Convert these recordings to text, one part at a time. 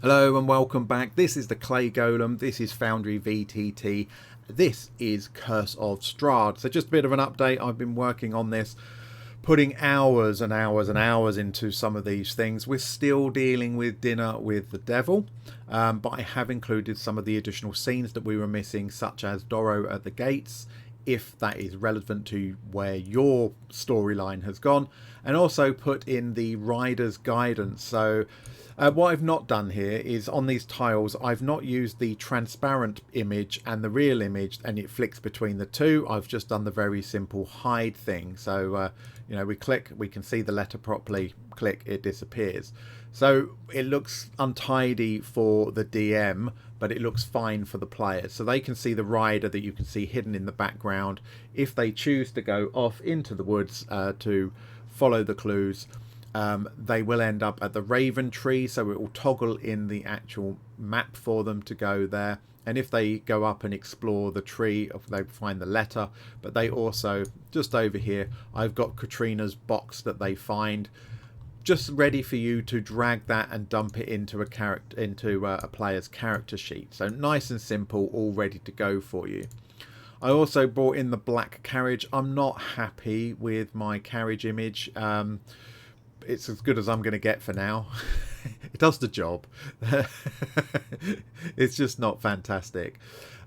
Hello and welcome back. This is the Clay Golem. This is Foundry VTT. This is Curse of Strahd. So just a bit of an update. I've been working on this, putting hours and hours and hours into some of these things. We're still dealing with dinner with the devil, but I have included some of the additional scenes that we were missing, such as Doro at the gates, if that is relevant to where your storyline has gone, and also put in the rider's guidance. So what I've not done here is on these tiles, I've not used the transparent image and the real image and it flicks between the two. I've just done the very simple hide thing. So, you know, we click, we can see the letter properly, click, it disappears. So it looks untidy for the DM, but it looks fine for the players. So they can see the rider that you can see hidden in the background. If they choose to go off into the woods to follow the clues, they will end up at the Raven tree, so it will toggle in the actual map for them to go there. And if they go up and explore the tree, they find the letter. But they also, just over here, I've got Katrina's box that they find, just ready for you to drag that and dump it into a player's character sheet. So nice and simple, all ready to go for you. I also brought in the black carriage. I'm not happy with my carriage image. It's as good as I'm going to get for now. It does the job. It's just not fantastic.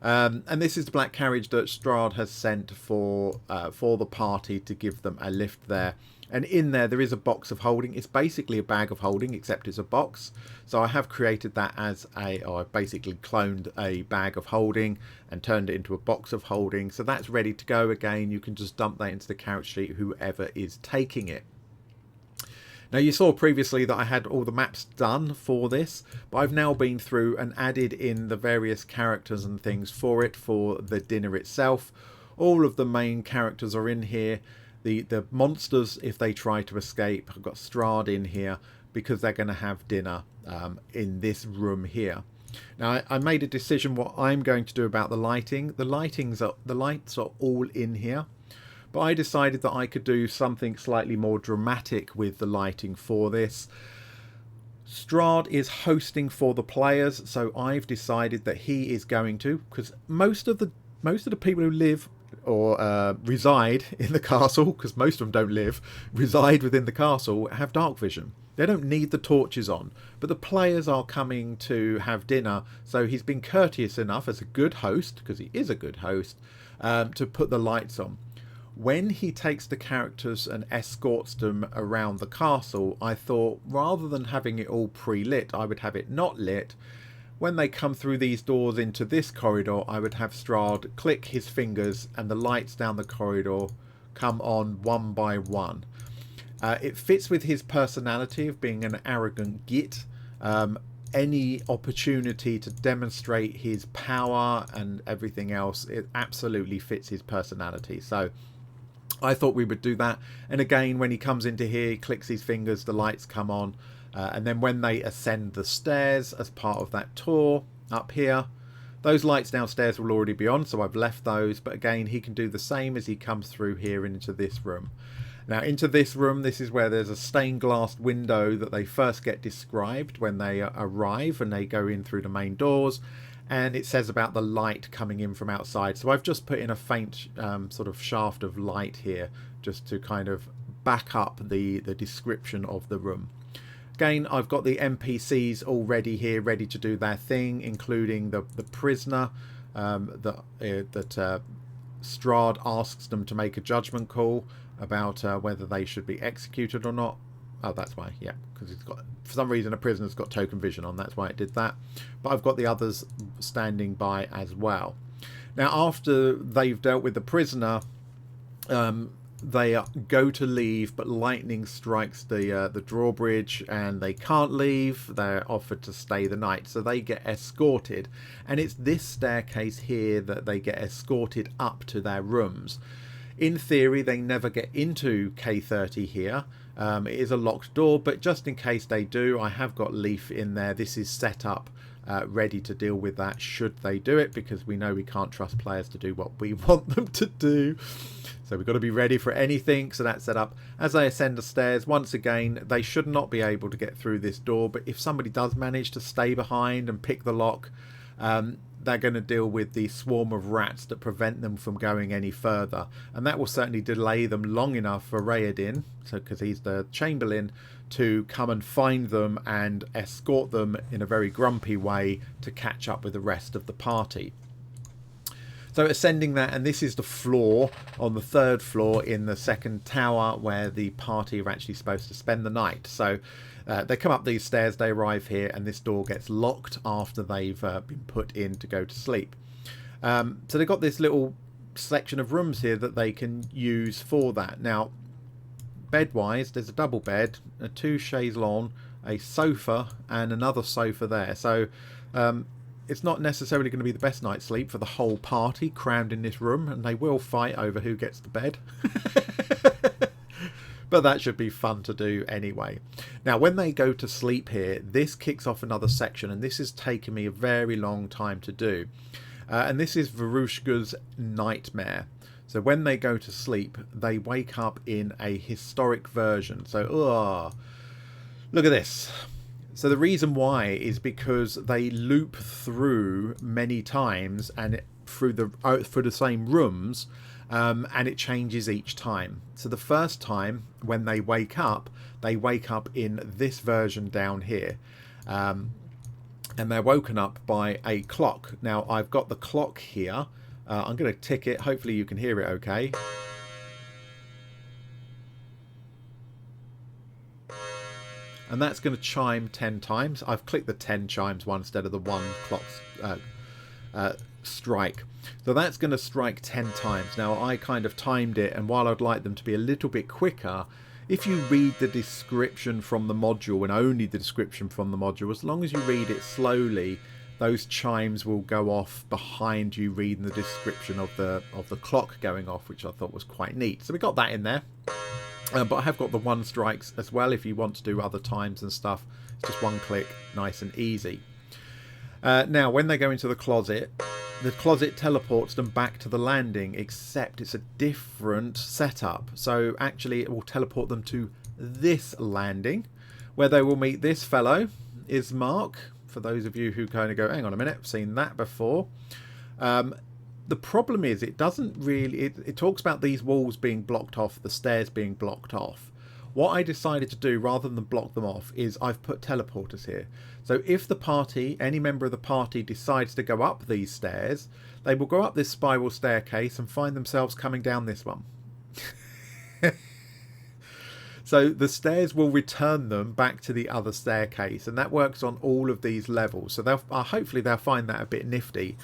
And this is the black carriage that Strahd has sent for the party to give them a lift there. And in there is a box of holding. It's basically a bag of holding, except it's a box. So I have created that as I basically cloned a bag of holding and turned it into a box of holding. So that's ready to go again. You can just dump that into the character sheet, whoever is taking it. Now you saw previously that I had all the maps done for this, but I've now been through and added in the various characters and things for it, for the dinner itself. All of the main characters are in here. The monsters, if they try to escape, I've got Strahd in here because they're going to have dinner in this room here. Now I made a decision what I'm going to do about the lighting. The lights are all in here. But I decided that I could do something slightly more dramatic with the lighting for this. Strahd is hosting for the players, so I've decided that he is going to, because most of the people who live or reside in the castle, because most of them don't live, reside within the castle, have dark vision. They don't need the torches on, but the players are coming to have dinner, so he's been courteous enough as a good host, because he is a good host, to put the lights on. When he takes the characters and escorts them around the castle, I thought rather than having it all pre-lit, I would have it not lit. When they come through these doors into this corridor, I would have Strahd click his fingers and the lights down the corridor come on one by one. It fits with his personality of being an arrogant git. Any opportunity to demonstrate his power and everything else, it absolutely fits his personality. So I thought we would do that. And again, when he comes into here, he clicks his fingers, the lights come on. And then when they ascend the stairs as part of that tour up here, those lights downstairs will already be on, so I've left those. But again, he can do the same as he comes through here into this room. Now, into this room, this is where there's a stained glass window that they first get described when they arrive and they go in through the main doors. And it says about the light coming in from outside. So I've just put in a faint sort of shaft of light here just to kind of back up the description of the room. Again, I've got the NPCs already here, ready to do their thing, including the prisoner that Strahd asks them to make a judgment call about whether they should be executed or not. Oh, that's why, yeah, because it's got, for some reason, a prisoner's got token vision on. That's why it did that. But I've got the others standing by as well. Now, after they've dealt with the prisoner, they go to leave, but lightning strikes the drawbridge and they can't leave. They're offered to stay the night, so they get escorted. And it's this staircase here that they get escorted up to their rooms. In theory, they never get into K30 here. It is a locked door, but just in case they do, I have got Leaf in there. This is set up ready to deal with that should they do it, because we know we can't trust players to do what we want them to do. So we've got to be ready for anything. So that's set up. As they ascend the stairs, once again, they should not be able to get through this door, but if somebody does manage to stay behind and pick the lock, they're going to deal with the swarm of rats that prevent them from going any further, and that will certainly delay them long enough for Raedin, so because he's the Chamberlain, to come and find them and escort them in a very grumpy way to catch up with the rest of the party. So ascending that, and this is the floor on the 3rd floor in the 2nd tower where the party are actually supposed to spend the night. So they come up these stairs, they arrive here, and this door gets locked after they've been put in to go to sleep. So they've got this little section of rooms here that they can use for that. Now, bed-wise, there's a double bed, 2 chaiselons, a sofa, and another sofa there. So it's not necessarily going to be the best night's sleep for the whole party crammed in this room, and they will fight over who gets the bed. But that should be fun to do anyway. Now, when they go to sleep here, this kicks off another section, and this has taken me a very long time to do. And this is Varushka's nightmare. So when they go to sleep, they wake up in a historic version. So, look at this. So the reason why is because they loop through many times and through the same rooms. And it changes each time. So the first time when they wake up in this version down here, and they're woken up by a clock. Now I've got the clock here. I'm going to tick it. Hopefully you can hear it okay. And that's going to chime 10 times. I've clicked the 10 chimes one instead of the 1 clock strike. So that's going to strike 10 times. Now I kind of timed it, and while I'd like them to be a little bit quicker, if you read the description from the module, and only the description from the module, as long as you read it slowly, those chimes will go off behind you reading the description of the clock going off, which I thought was quite neat. So we got that in there. But I have got the 1 strikes as well if you want to do other times and stuff. It's just 1 click, nice and easy. Now when they go into the closet teleports them back to the landing, except it's a different setup. So actually it will teleport them to this landing, where they will meet this fellow, Ismark. For those of you who kind of go, hang on a minute, I've seen that before. The problem is it doesn't really... It talks about these walls being blocked off, the stairs being blocked off. What I decided to do, rather than block them off, is I've put teleporters here. So if the party, any member of the party, decides to go up these stairs, they will go up this spiral staircase and find themselves coming down this one. So the stairs will return them back to the other staircase, and that works on all of these levels. So hopefully they'll find that a bit nifty.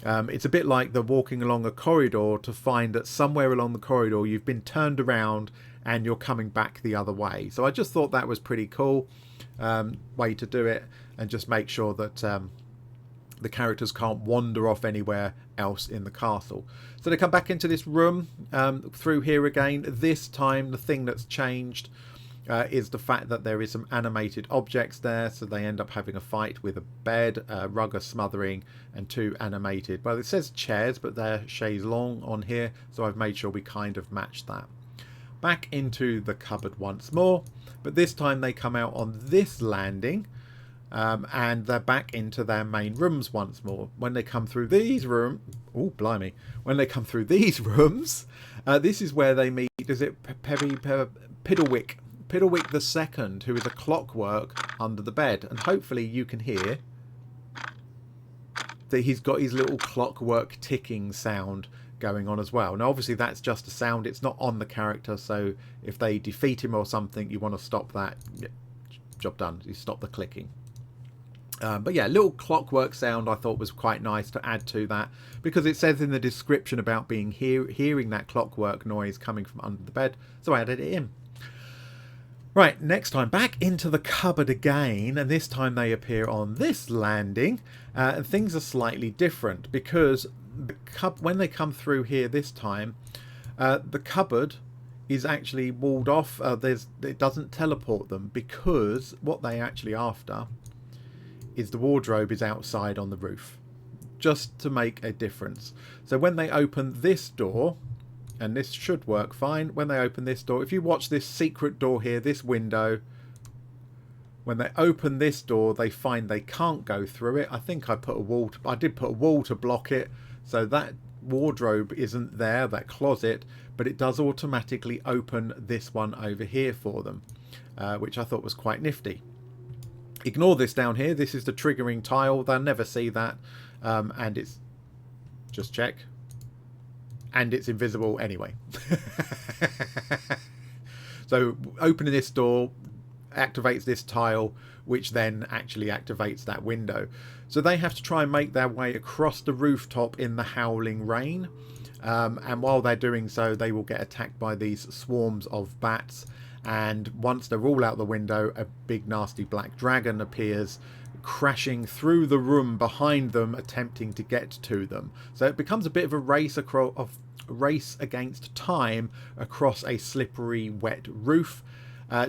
It's a bit like the walking along a corridor to find that somewhere along the corridor you've been turned around and you're coming back the other way. So I just thought that was pretty cool way to do it, and just make sure that the characters can't wander off anywhere else in the castle. So they come back into this room through here again. This time the thing that's changed is the fact that there is some animated objects there, so they end up having a fight with a bed, rug smothering, and 2 animated, well, it says chairs, but they're chaiselons on here, so I've made sure we kind of match that. Back into the cupboard once more, but this time they come out on this landing, and they're back into their main rooms once more. When they come through these rooms, oh blimey, when they come through these rooms, this is where they meet, is it Piddlewick the Second, who is a clockwork under the bed, and hopefully you can hear that he's got his little clockwork ticking sound going on as well. Now obviously that's just a sound, it's not on the character, so if they defeat him or something, you want to stop that. Yeah, job done, you stop the clicking. But yeah, little clockwork sound I thought was quite nice to add to that, because it says in the description about being hearing that clockwork noise coming from under the bed, so I added it in. Right, next time back into the cupboard again, and this time they appear on this landing, and things are slightly different, because when they come through here this time, the cupboard is actually walled off. It doesn't teleport them, because what they actually after is the wardrobe is outside on the roof, just to make a difference. So when they open this door, and this should work fine, when they open this door, if you watch this secret door here, this window, when they open this door, they find they can't go through it. I think I put a wall, I did put a wall to block it, so that wardrobe isn't there, that closet, but it does automatically open this one over here for them, which I thought was quite nifty. Ignore this down here, this is the triggering tile, they'll never see that, and it's, just check, and it's invisible anyway. So opening this door activates this tile, which then actually activates that window. So they have to try and make their way across the rooftop in the howling rain, and while they're doing so, they will get attacked by these swarms of bats, and once they're all out the window, a big nasty black dragon appears, crashing through the room behind them, attempting to get to them. So it becomes a bit of a race against time across a slippery wet roof,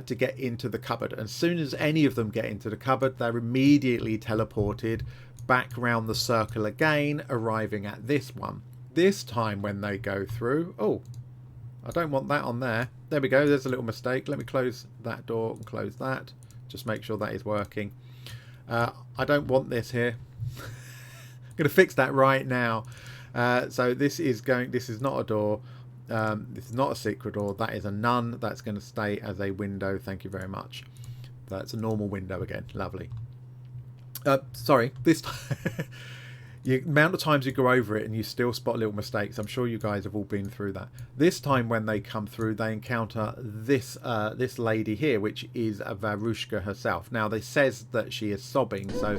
to get into the cupboard. As soon as any of them get into the cupboard, they're immediately teleported back round the circle again, arriving at this one. This time when they go through, oh, I don't want that on there. There we go, there's a little mistake. Let me close that door and close that. Just make sure that is working. I don't want this here. I'm going to fix that right now. So this is not a door. This is not a secret door. That is a none. That's going to stay as a window. Thank you very much. That's a normal window again. Lovely. Sorry, this time the amount of times you go over it and you still spot little mistakes. I'm sure you guys have all been through that. This time when they come through, they encounter this this lady here, which is a Varushka herself. Now, they says that she is sobbing, so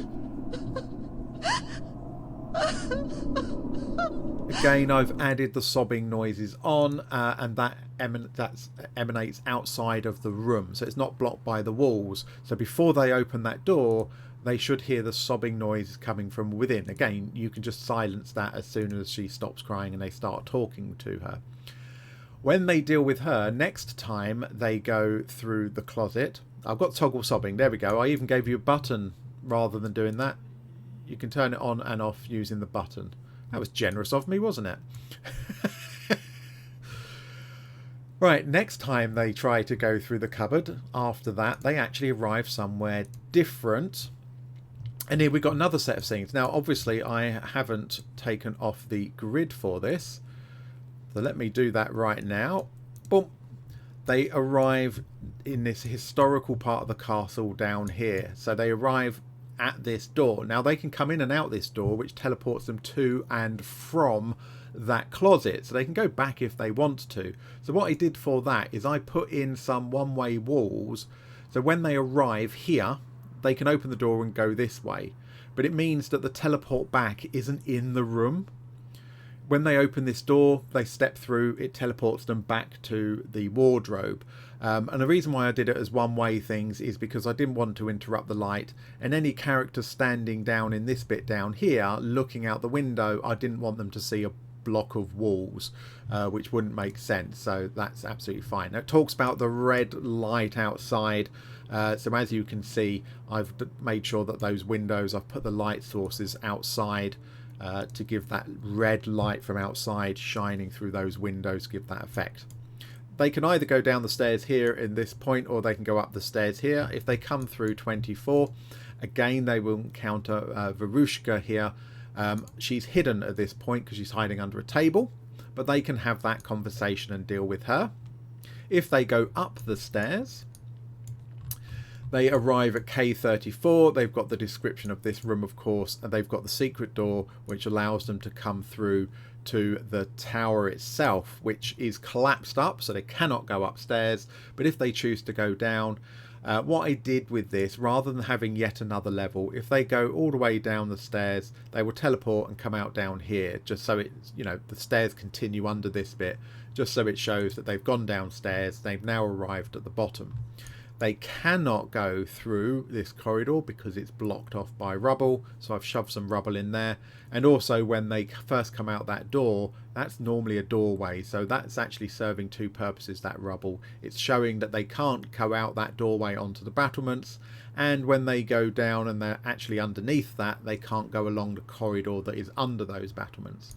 again, I've added the sobbing noises on, and that emanates outside of the room, so it's not blocked by the walls. So before they open that door, they should hear the sobbing noise coming from within. Again, you can just silence that as soon as she stops crying and they start talking to her. When they deal with her, next time they go through the closet. I've got toggle sobbing. There we go. I even gave you a button rather than doing that. You can turn it on and off using the button. That was generous of me, wasn't it? Right, next time they try to go through the cupboard, after that, they actually arrive somewhere different. And here we've got another set of scenes. Now, obviously, I haven't taken off the grid for this. So let me do that right now. Boom. They arrive in this historical part of the castle down here. So they arrive at this door. Now, they can come in and out this door, which teleports them to and from that closet. So they can go back if they want to. So what I did for that is I put in some one-way walls. So when they arrive here, they can open the door and go this way, but it means that the teleport back isn't in the room. When they open this door, they step through, it teleports them back to the wardrobe. And the reason why I did it as one-way things is because I didn't want to interrupt the light, and any character standing down in this bit down here looking out the window, I didn't want them to see a block of walls, which wouldn't make sense. So that's absolutely fine. Now, it talks about the red light outside. So as you can see, I've made sure that those windows, I've put the light sources outside to give that red light from outside shining through those windows, give that effect. They can either go down the stairs here in this point, or they can go up the stairs here. If they come through 24, again they will encounter Varushka here. She's hidden at this point because she's hiding under a table, but they can have that conversation and deal with her. If they go up the stairs, they arrive at K34. They've got the description of this room, of course, and they've got the secret door, which allows them to come through to the tower itself, which is collapsed up, so they cannot go upstairs. But if they choose to go down, what I did with this, rather than having yet another level, if they go all the way down the stairs, they will teleport and come out down here, just so it's, you know, the stairs continue under this bit, just so it shows that they've gone downstairs, they've now arrived at the bottom. They cannot go through this corridor because it's blocked off by rubble, so I've shoved some rubble in there. And also when they first come out that door, that's normally a doorway, so that's actually serving two purposes, that rubble. It's showing that they can't go out that doorway onto the battlements, and when they go down and they're actually underneath that, they can't go along the corridor that is under those battlements.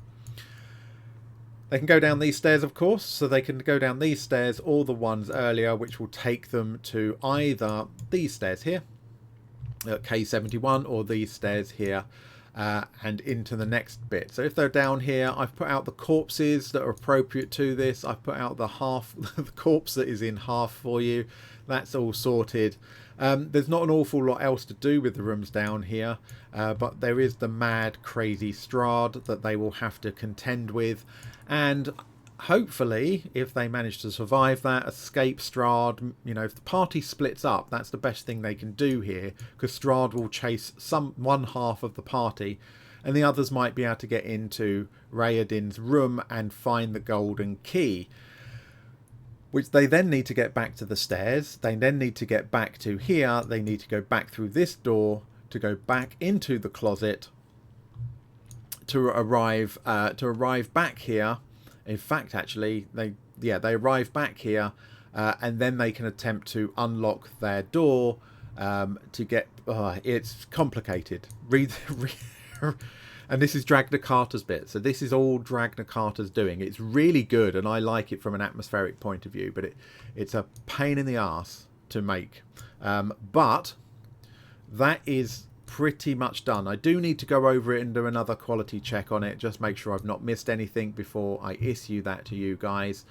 They can go down these stairs, of course, so they can go down these stairs or the ones earlier, which will take them to either these stairs here, K71, or these stairs here, and into the next bit. So if they're down here, I've put out the corpses that are appropriate to this. I've put out the the corpse that is in half for you. That's all sorted. There's not an awful lot else to do with the rooms down here, but there is the mad, crazy Strahd that they will have to contend with. And hopefully, if they manage to survive that, escape Strahd, you know, if the party splits up, that's the best thing they can do here, because Strahd will chase one half of the party, and the others might be able to get into Raoden's room and find the golden key, which they then need to get back to the stairs. They then need to get back to here. They need to go back through this door to go back into the closet to arrive back here. In fact, actually, they arrive back here, and then they can attempt to unlock their door to get. It's complicated. Read. And this is Dragna Carter's bit, so this is all Dragna Carter's doing. It's really good, and I like it from an atmospheric point of view, but it's a pain in the arse to make. But that is pretty much done. I do need to go over it and do another quality check on it, just make sure I've not missed anything before I issue that to you guys.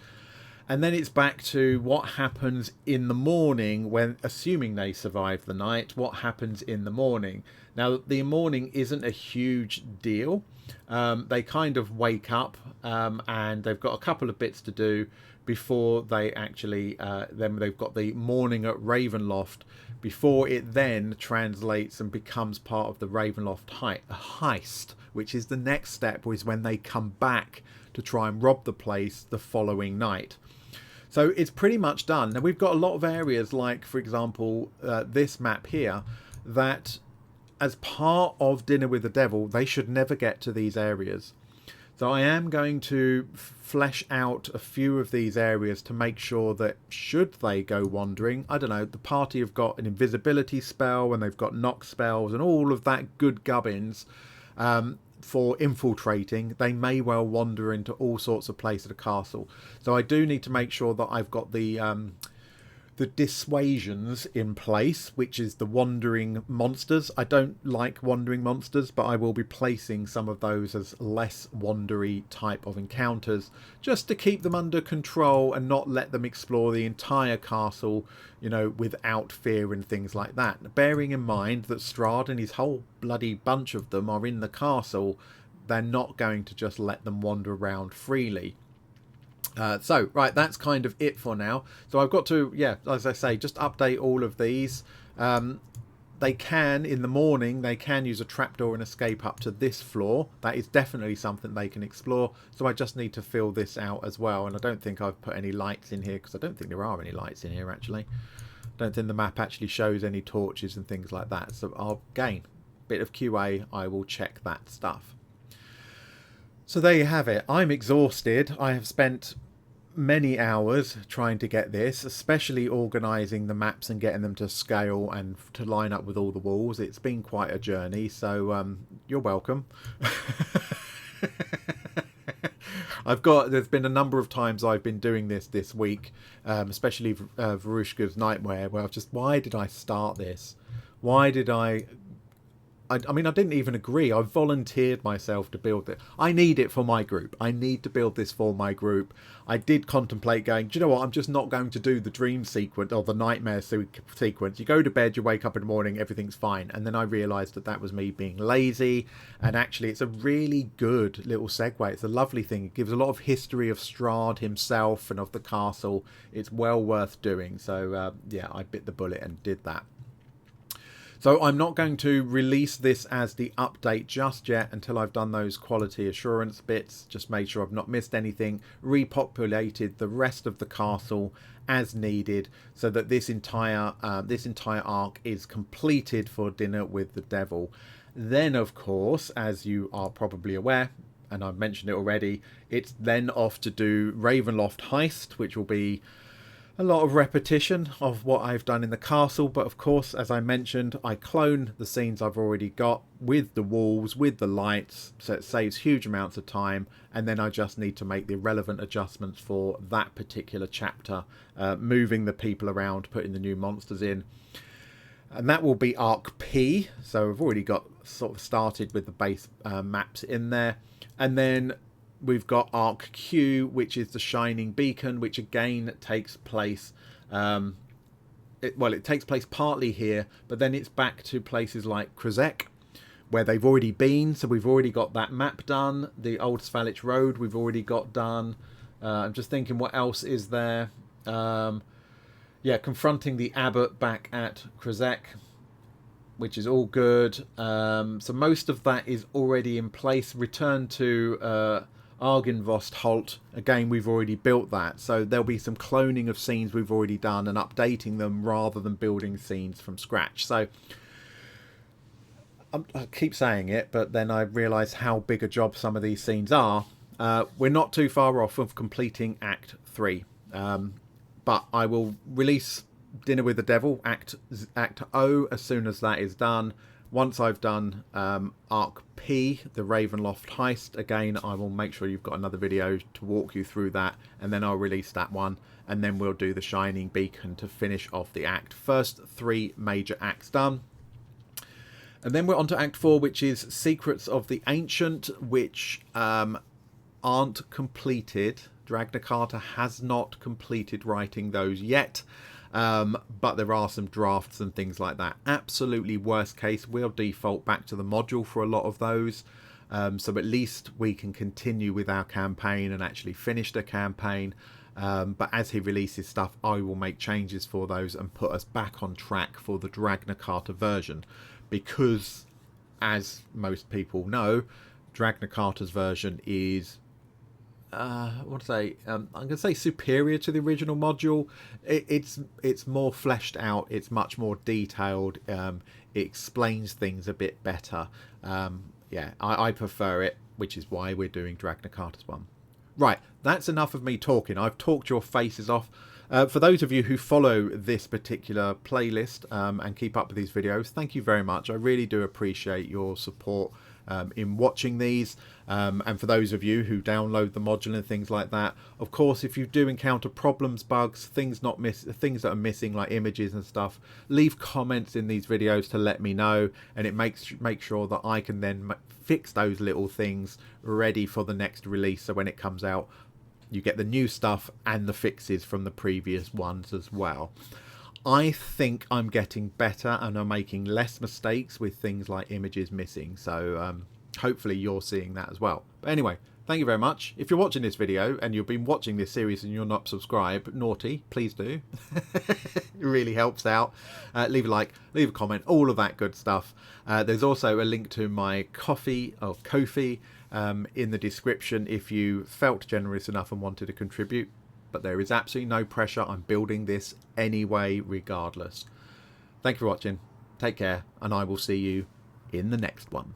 And then it's back to what happens in the morning when, assuming they survive the night, what happens in the morning. Now, the morning isn't a huge deal. They kind of wake up and they've got a couple of bits to do before they actually, then they've got the morning at Ravenloft, before it then translates and becomes part of the Ravenloft heist, which is the next step, is when they come back to try and rob the place the following night. So it's pretty much done. Now we've got a lot of areas, like for example this map here, that as part of Dinner with the Devil they should never get to these areas. So I am going to flesh out a few of these areas to make sure that should they go wandering, I don't know, the party have got an invisibility spell and they've got knock spells and all of that good gubbins for infiltrating, they may well wander into all sorts of places of the castle. So I do need to make sure that I've got the dissuasions in place, which is the wandering monsters. I don't like wandering monsters, but I will be placing some of those as less wandery type of encounters, just to keep them under control and not let them explore the entire castle, you know, without fear and things like that. Bearing in mind that Strahd and his whole bloody bunch of them are in the castle, they're not going to just let them wander around freely. So, right, that's kind of it for now. So I've got to, yeah, as I say, just update all of these. They can, in the morning, they can use a trapdoor and escape up to this floor. That is definitely something they can explore. So I just need to fill this out as well. And I don't think I've put any lights in here, because I don't think there are any lights in here, actually. I don't think the map actually shows any torches and things like that. So I'll, again, bit of QA, I will check that stuff. So there you have it. I'm exhausted. I have spent many hours trying to get this, especially organising the maps and getting them to scale and to line up with all the walls. It's been quite a journey, so you're welcome. There's been a number of times I've been doing this week, especially Varushka's Nightmare, where I've just, why did I start this? Why did I mean, I didn't even agree. I volunteered myself to build it. I need it for my group. I need to build this for my group. I did contemplate going, do you know what? I'm just not going to do the dream sequence or the nightmare sequence. You go to bed, you wake up in the morning, everything's fine. And then I realised that that was me being lazy. And actually, it's a really good little segue. It's a lovely thing. It gives a lot of history of Strahd himself and of the castle. It's well worth doing. So, yeah, I bit the bullet and did that. So I'm not going to release this as the update just yet until I've done those quality assurance bits, just made sure I've not missed anything, repopulated the rest of the castle as needed, so that this entire arc is completed for Dinner with the Devil. Then, of course, as you are probably aware, and I've mentioned it already, it's then off to do Ravenloft Heist, which will be a lot of repetition of what I've done in the castle. But of course, as I mentioned, I clone the scenes I've already got with the walls, with the lights, so it saves huge amounts of time, and then I just need to make the relevant adjustments for that particular chapter, moving the people around, putting the new monsters in. And that will be Arc P, so I've already got sort of started with the base maps in there. And then we've got Arc Q, which is the Shining Beacon, which again takes place, it takes place partly here, but then it's back to places like Krezek, where they've already been. So we've already got that map done. The Old Svalich Road we've already got done. I'm just thinking, what else is there? Yeah, confronting the abbot back at Krezek, which is all good. So most of that is already in place. Return to Argynvost Holt, again, we've already built that. So there'll be some cloning of scenes we've already done and updating them rather than building scenes from scratch. So I keep saying it, but then I realise how big a job some of these scenes are. We're not too far off of completing Act 3. But I will release Dinner with the Devil, Act O, as soon as that is done. Once I've done Arc P, the Ravenloft Heist, again, I will make sure you've got another video to walk you through that, and then I'll release that one, and then we'll do the Shining Beacon to finish off the act. First 3 major acts done. And then we're on to Act 4, which is Secrets of the Ancient, which aren't completed. Dragna Carter has not completed writing those yet, but there are some drafts and things like that. Absolutely worst case, we'll default back to the module for a lot of those, so at least we can continue with our campaign and actually finish the campaign. But as he releases stuff, I will make changes for those and put us back on track for the Dragna Carter version, because as most people know, Dragna Carter's version is I'm going to say superior to the original module. It's more fleshed out, it's much more detailed, it explains things a bit better. Yeah, I prefer it, which is why we're doing Dragna Carter's one. Right, that's enough of me talking. I've talked your faces off. For those of you who follow this particular playlist and keep up with these videos, thank you very much. I really do appreciate your support in watching these, and for those of you who download the module and things like that, of course, if you do encounter problems, bugs, things that are missing, like images and stuff, leave comments in these videos to let me know, and it make sure that I can then fix those little things ready for the next release. So when it comes out, you get the new stuff and the fixes from the previous ones as well. I think I'm getting better and I'm making less mistakes with things like images missing. So hopefully you're seeing that as well. But anyway, thank you very much. If you're watching this video and you've been watching this series and you're not subscribed, naughty, please do. It really helps out. Leave a like, leave a comment, all of that good stuff. There's also a link to my Ko-fi in the description if you felt generous enough and wanted to contribute. But there is absolutely no pressure. I'm building this anyway, regardless. Thank you for watching. Take care, and I will see you in the next one.